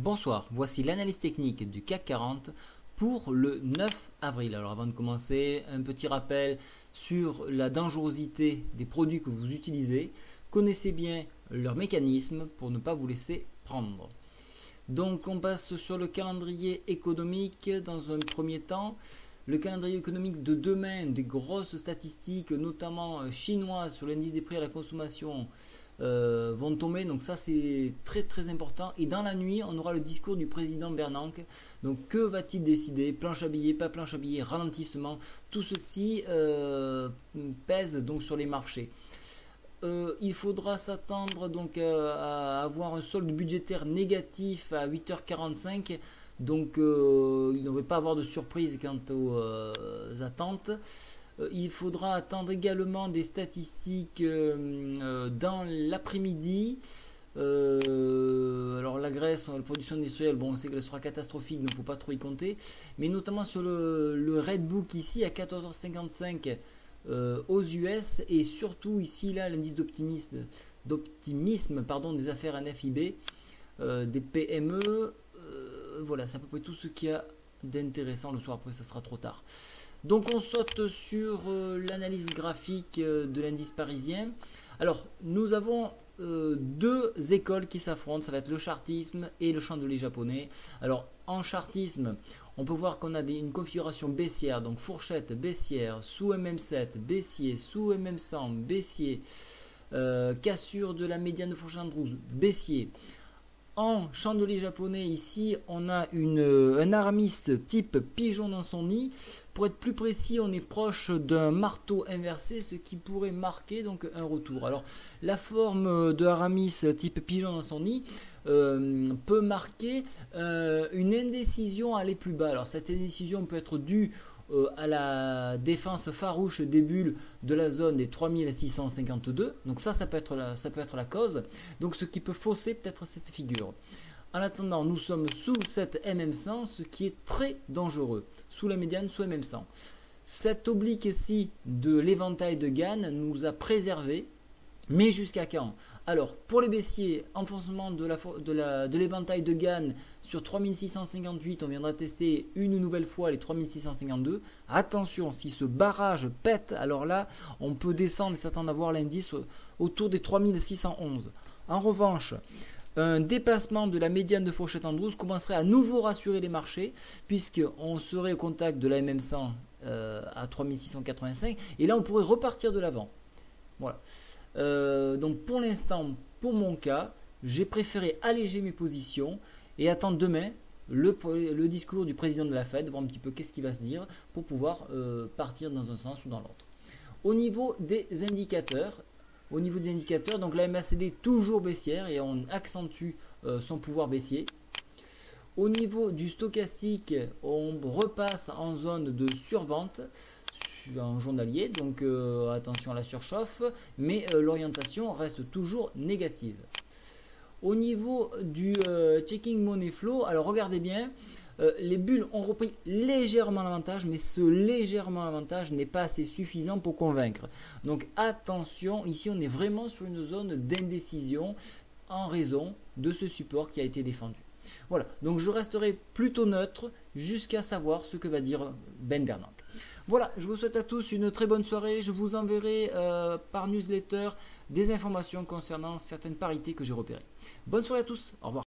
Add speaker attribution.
Speaker 1: Bonsoir, voici l'analyse technique du CAC 40 pour le 9 avril. Alors avant de commencer, un petit rappel sur la dangerosité des produits que vous utilisez. Connaissez bien leur mécanisme pour ne pas vous laisser prendre. Donc on passe sur le calendrier économique dans un premier temps. Le calendrier économique de demain, des grosses statistiques, notamment chinoises sur l'indice des prix à la consommation, vont tomber. Donc ça c'est très très important. Et dans la nuit, on aura le discours du président Bernanke. Donc que va-t-il décider? Planche à billets, pas planche à billets, ralentissement. Tout ceci pèse donc sur les marchés. Il faudra s'attendre donc à avoir un solde budgétaire négatif à 8h45. Donc il ne devrait pas avoir de surprise quant aux attentes. Il faudra attendre également des statistiques dans l'après-midi. Alors la Grèce, la production industrielle, bon, on sait qu'elle sera catastrophique, donc il ne faut pas trop y compter. Mais notamment sur le Redbook ici à 14h55 aux US, et surtout ici là l'indice d'optimisme des affaires NFIB, des PME. Voilà, c'est à peu près tout ce qu'il y a d'intéressant le soir. Après ça sera trop tard. Donc on saute sur l'analyse graphique de l'indice parisien. Alors nous avons deux écoles qui s'affrontent, ça va être le chartisme et le chandelier japonais. Alors en chartisme, on peut voir qu'on a une configuration baissière, donc fourchette baissière, sous MM7, baissier, sous MM100, baissier, cassure de la médiane de fourchette Andrews, baissier. En chandelier japonais, ici, on a un aramiste type pigeon dans son nid. Pour être plus précis, on est proche d'un marteau inversé, ce qui pourrait marquer donc un retour. Alors, la forme de aramis type pigeon dans son nid peut marquer une indécision à aller plus bas. Alors, cette indécision peut être due à la défense farouche des bulles de la zone des 3652. Donc ça peut être la cause. Donc ce qui peut fausser peut-être cette figure. En attendant, nous sommes sous cette MM100, ce qui est très dangereux. Sous la médiane, sous MM100. Cette oblique ici de l'éventail de Gann nous a préservé. Mais jusqu'à quand? Alors, pour les baissiers, enfoncement de l'éventail de Gann sur 3658, on viendra tester une nouvelle fois les 3652. Attention, si ce barrage pète, alors là, on peut descendre et s'attendre à voir l'indice autour des 3611. En revanche, un dépassement de la médiane de fourchette Andrews commencerait à nouveau rassurer les marchés, puisqu'on serait au contact de la MM100 à 3685, et là on pourrait repartir de l'avant. Voilà. Donc pour l'instant, pour mon cas, j'ai préféré alléger mes positions et attendre demain le discours du président de la Fed, voir un petit peu qu'est-ce qu'il va se dire pour pouvoir partir dans un sens ou dans l'autre. Au niveau des indicateurs, donc la MACD toujours baissière et on accentue son pouvoir baissier. Au niveau du stochastique, on repasse en zone de survente en journalier, donc attention à la surchauffe, mais l'orientation reste toujours négative. Au niveau du checking money flow, alors regardez bien, les bulles ont repris légèrement l'avantage, mais ce légèrement avantage n'est pas assez suffisant pour convaincre. Donc attention, ici on est vraiment sur une zone d'indécision en raison de ce support qui a été défendu. Voilà, donc je resterai plutôt neutre jusqu'à savoir ce que va dire Ben Bernanke. Voilà, je vous souhaite à tous une très bonne soirée. Je vous enverrai par newsletter des informations concernant certaines parités que j'ai repérées. Bonne soirée à tous, au revoir.